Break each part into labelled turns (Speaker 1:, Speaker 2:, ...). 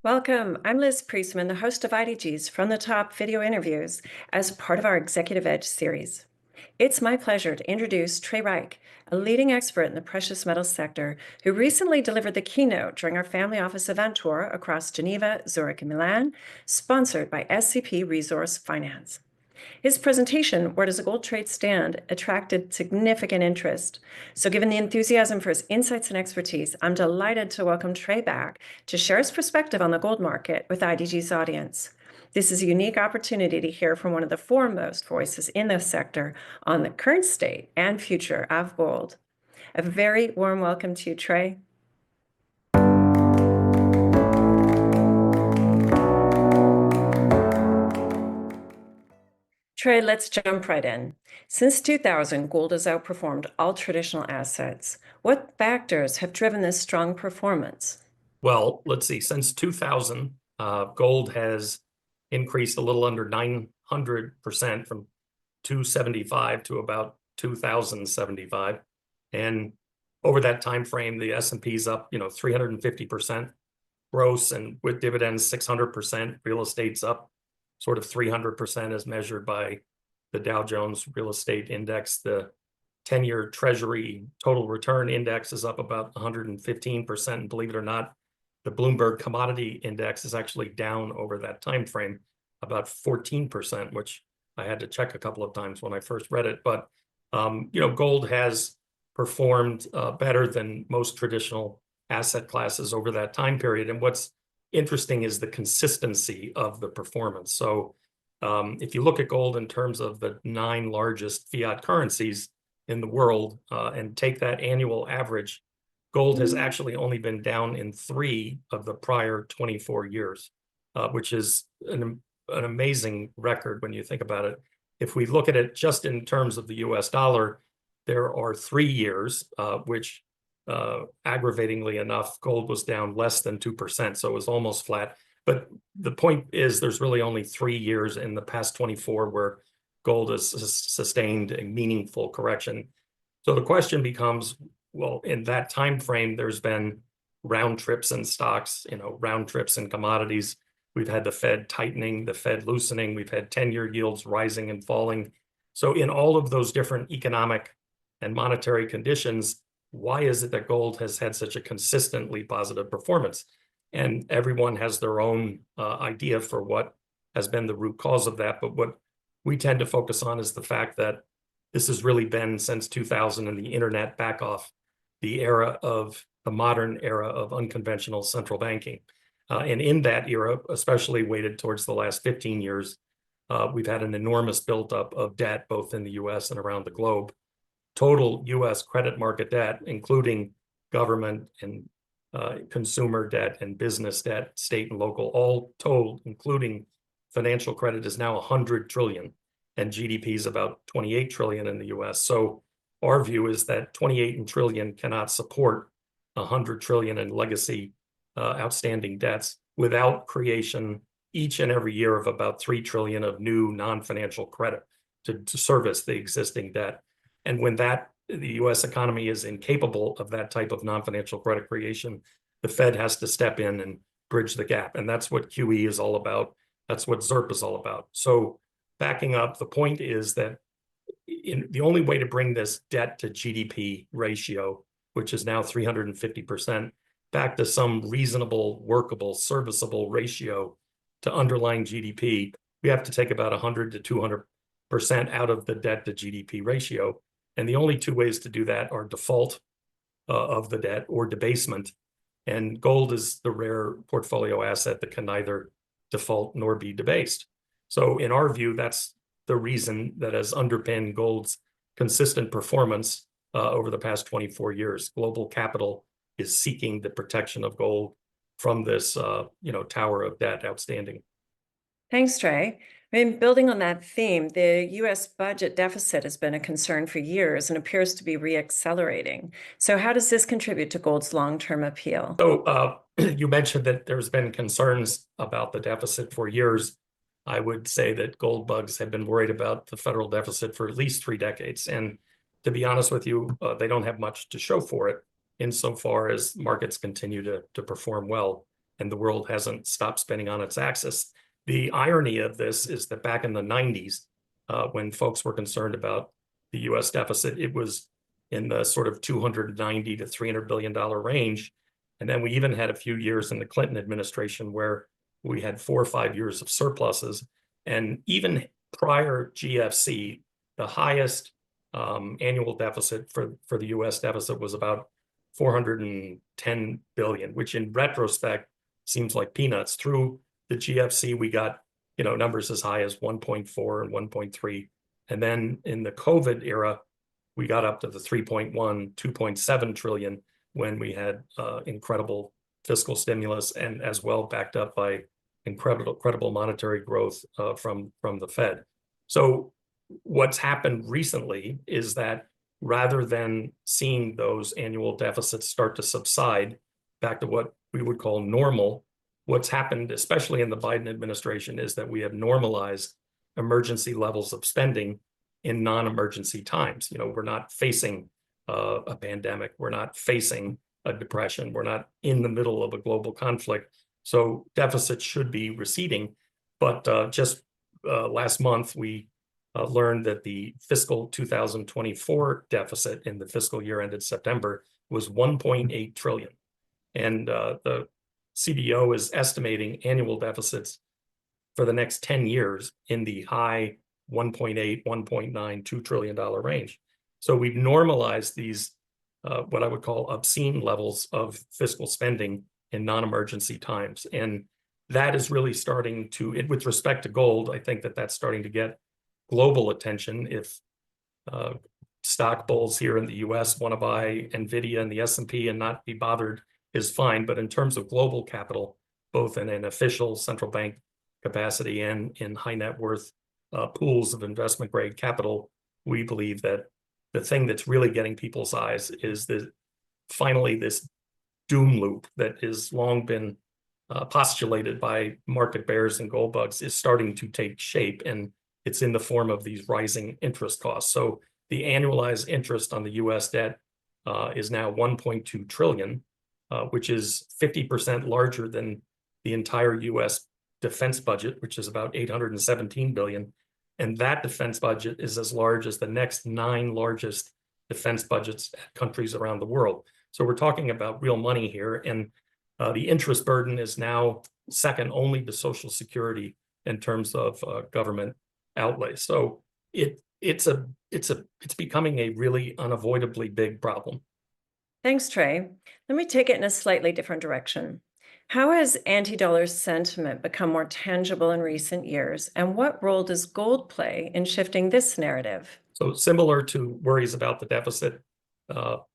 Speaker 1: Welcome. I'm Liz Priestman, the host of IDG's From the Top video interviews as part of our Executive Edge series. It's my pleasure to introduce Trey Reik, a leading expert in the precious metals sector who recently delivered the keynote during our family office event tour across Geneva, Zurich, and Milan, sponsored by SCP Resource Finance. His presentation, Where Does a Gold Trade Stand?, attracted significant interest. So given the enthusiasm for his insights and expertise, I'm delighted to welcome Trey back to share his perspective on the gold market with IDG's audience. This is a unique opportunity to hear from one of the foremost voices in this sector on the current state and future of gold. A very warm welcome to you, Trey. Trey, let's jump right in. Since 2000, gold has outperformed all traditional assets. What factors have driven this strong performance?
Speaker 2: Well, let's see. Since 2000, gold has increased a little under 900% from 275 to about 2075. And over that time frame, the S&P's up, 350% gross, and with dividends 600%. Real estate's up sort of 300% as measured by the Dow Jones Real Estate Index. The 10-year Treasury total return index is up about 115%. And believe it or not, the Bloomberg Commodity Index is actually down over that time frame about 14%, which I had to check a couple of times when I first read it. But gold has performed better than most traditional asset classes over that time period. And what's interesting is the consistency of the performance. So if you look at gold in terms of the 9 largest fiat currencies in the world and take that annual average, gold has actually only been down in 3 of the prior 24 years, which is an amazing record when you think about it. If we look at it just in terms of the US dollar, there are 3 years, which aggravatingly enough, gold was down less than 2%, so it was almost flat. But the point is there's really only 3 years in the past 24 where gold has sustained a meaningful correction. So the question becomes, well, in that time frame, there's been round trips in stocks, round trips in commodities. We've had the Fed tightening, the Fed loosening. We've had 10-year yields rising and falling. So in all of those different economic and monetary conditions, why is it that gold has had such a consistently positive performance? And everyone has their own idea for what has been the root cause of that. But what we tend to focus on is the fact that this has really been since 2000 and the internet back off, the modern era of unconventional central banking. And in that era, especially weighted towards the last 15 years, we've had an enormous buildup of debt, both in the US and around the globe. Total US credit market debt, including government and consumer debt and business debt, state and local, all told, including financial credit, is now 100 trillion, and GDP is about 28 trillion in the US. So our view is that 28 trillion cannot support 100 trillion in legacy outstanding debts without creation each and every year of about 3 trillion of new non-financial credit to service the existing debt. And when the US economy is incapable of that type of non-financial credit creation, the Fed has to step in and bridge the gap. And that's what QE is all about. That's what ZIRP is all about. So backing up, the point is that the only way to bring this debt to GDP ratio, which is now 350%, back to some reasonable, workable, serviceable ratio to underlying GDP, we have to take about 100 to 200% out of the debt to GDP ratio. And the only 2 ways to do that are default of the debt or debasement. And gold is the rare portfolio asset that can neither default nor be debased. So in our view, that's the reason that has underpinned gold's consistent performance over the past 24 years. Global capital is seeking the protection of gold from this tower of debt outstanding.
Speaker 1: Thanks, Trey. Building on that theme, the US budget deficit has been a concern for years and appears to be reaccelerating. So how does this contribute to gold's long-term appeal?
Speaker 2: So you mentioned that there's been concerns about the deficit for years. I would say that gold bugs have been worried about the federal deficit for at least 3 decades. And to be honest with you, they don't have much to show for it insofar as markets continue to perform well. and the world hasn't stopped spinning on its axis. The irony of this is that back in the 90s, when folks were concerned about the US deficit, it was in the sort of $290 to $300 billion range. And then we even had a few years in the Clinton administration where we had 4 or 5 years of surpluses. And even prior GFC, the highest annual deficit for the US deficit was about 410 billion, which in retrospect seems like peanuts. Through the GFC, we got numbers as high as 1.4 and 1.3. And then in the COVID era, we got up to the 3.1, 2.7 trillion when we had incredible fiscal stimulus, and as well backed up by incredible monetary growth from the Fed. So what's happened recently is that rather than seeing those annual deficits start to subside back to what we would call normal, what's happened, especially in the Biden administration, is that we have normalized emergency levels of spending in non-emergency times. We're not facing a pandemic. We're not facing a depression. We're not in the middle of a global conflict. So deficits should be receding. But just last month, we learned that the fiscal 2024 deficit in the fiscal year ended September was 1.8 trillion. And the CBO is estimating annual deficits for the next 10 years in the high 1.8, 1.9, $2 trillion range. So we've normalized these, what I would call obscene levels of fiscal spending in non-emergency times. And that is really starting to, with respect to gold, I think that that's starting to get global attention. If stock bulls here in the US want to buy NVIDIA and the S&P and not be bothered is fine. But in terms of global capital, both in an official central bank capacity and in high net worth pools of investment grade capital, we believe that the thing that's really getting people's eyes is finally this doom loop that has long been postulated by market bears and gold bugs is starting to take shape, and it's in the form of these rising interest costs. So the annualized interest on the US debt is now 1.2 trillion, which is 50% larger than the entire US defense budget, which is about 817 billion. And that defense budget is as large as the next 9 largest defense budgets at countries around the world. So we're talking about real money here. And the interest burden is now second only to Social Security in terms of government outlay. So it's becoming a really unavoidably big problem.
Speaker 1: Thanks, Trey. Let me take it in a slightly different direction. How has anti-dollar sentiment become more tangible in recent years, and what role does gold play in shifting this narrative?
Speaker 2: So similar to worries about the deficit,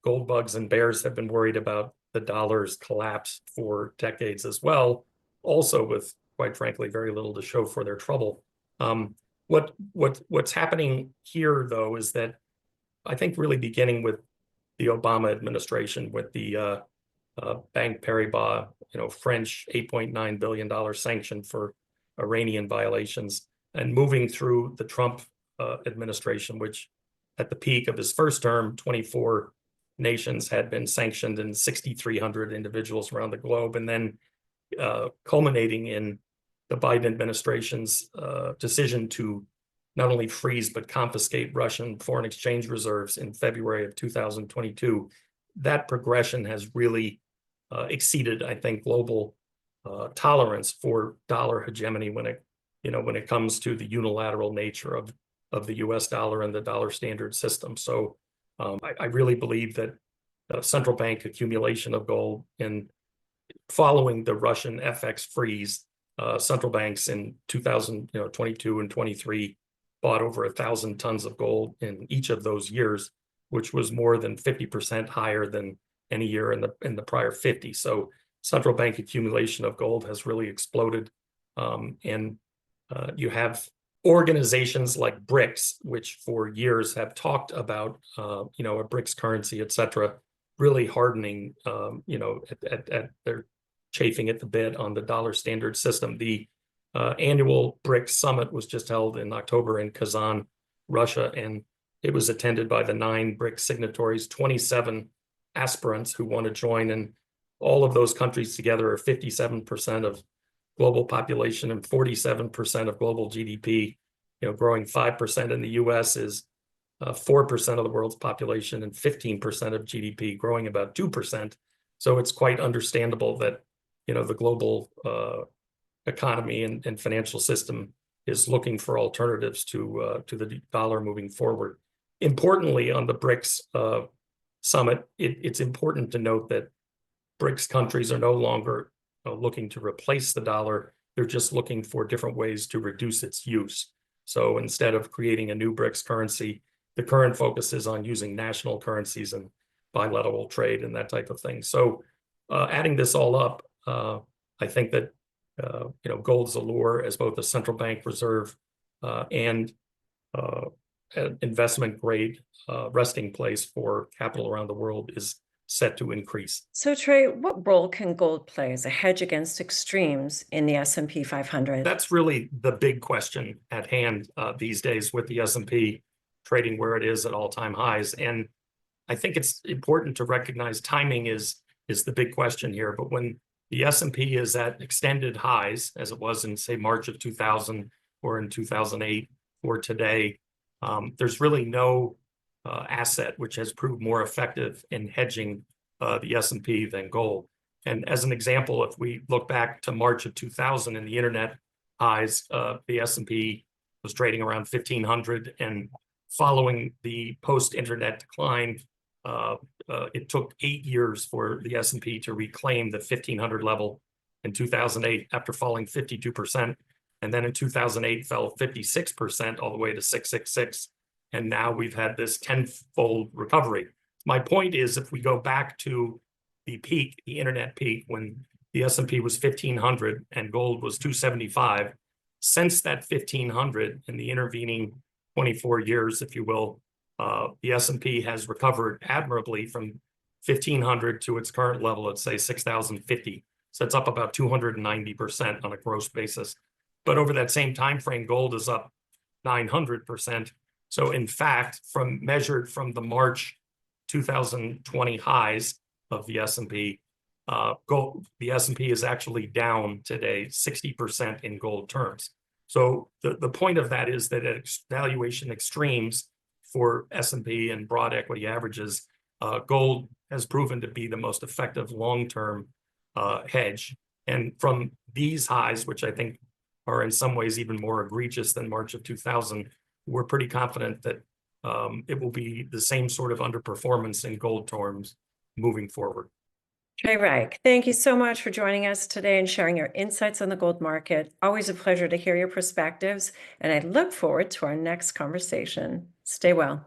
Speaker 2: gold bugs and bears have been worried about the dollar's collapse for decades as well, also with, quite frankly, very little to show for their trouble. What's happening here, though, is that I think really beginning with the Obama administration, with the Bank Paribas, French $8.9 billion sanction for Iranian violations, and moving through the Trump administration, which at the peak of his first term, 24 nations had been sanctioned and 6,300 individuals around the globe, and then culminating in the Biden administration's decision to not only freeze but confiscate Russian foreign exchange reserves in February of 2022. That progression has really exceeded, I think, global tolerance for dollar hegemony when it comes to the unilateral nature of the U.S. dollar and the dollar standard system. So I really believe that central bank accumulation of gold, and following the Russian FX freeze, central banks in 2022 and 23 bought over 1,000 tons of gold in each of those years, which was more than 50% higher than any year in the prior 50. So central bank accumulation of gold has really exploded. And you have organizations like BRICS, which for years have talked about, a BRICS currency, et cetera, really hardening, they're chafing at the bit on the dollar standard system. The annual BRICS summit was just held in October in Kazan, Russia, and it was attended by the 9 BRICS signatories, 27 aspirants who want to join. And All of those countries together are 57% of global population and 47% of global GDP. Growing 5% in the US is 4% of the world's population and 15% of GDP, growing about 2%. So it's quite understandable that the global economy and financial system is looking for alternatives to the dollar moving forward. Importantly, on the BRICS summit, it's important to note that BRICS countries are no longer looking to replace the dollar. They're just looking for different ways to reduce its use. So instead of creating a new BRICS currency, the current focus is on using national currencies and bilateral trade and that type of thing. So adding this all up, I think that gold's allure as both a central bank reserve and an investment grade resting place for capital around the world is set to increase.
Speaker 1: So, Trey, what role can gold play as a hedge against extremes in the S&P 500?
Speaker 2: That's really the big question at hand these days, with the S&P trading where it is at all-time highs. And I think it's important to recognize timing is the big question here. But when the S&P is at extended highs, as it was in, say, March of 2000 or in 2008 or today, there's really no asset which has proved more effective in hedging the S&P than gold. And as an example, if we look back to March of 2000 and the internet highs, the S&P was trading around 1,500, and following the post-internet decline, it took 8 years for the S&P to reclaim the 1,500 level in 2008 after falling 52%. And then in 2008 fell 56% all the way to 666. And now we've had this tenfold recovery. My point is, if we go back to the peak, the internet peak, when the S&P was 1,500 and gold was 275, since that 1,500 in the intervening 24 years, if you will, the S&P has recovered admirably from 1,500 to its current level at, say, 6,050. So it's up about 290% on a gross basis. But over that same time frame, gold is up 900%. So in fact, measured from the March 2020 highs of the S&P, the S&P is actually down today 60% in gold terms. So the point of that is that at valuation extremes for S&P and broad equity averages, gold has proven to be the most effective long-term hedge. And from these highs, which I think are in some ways even more egregious than March of 2000, we're pretty confident that it will be the same sort of underperformance in gold terms moving forward.
Speaker 1: Trey Reik, thank you so much for joining us today and sharing your insights on the gold market. Always a pleasure to hear your perspectives, and I look forward to our next conversation. Stay well.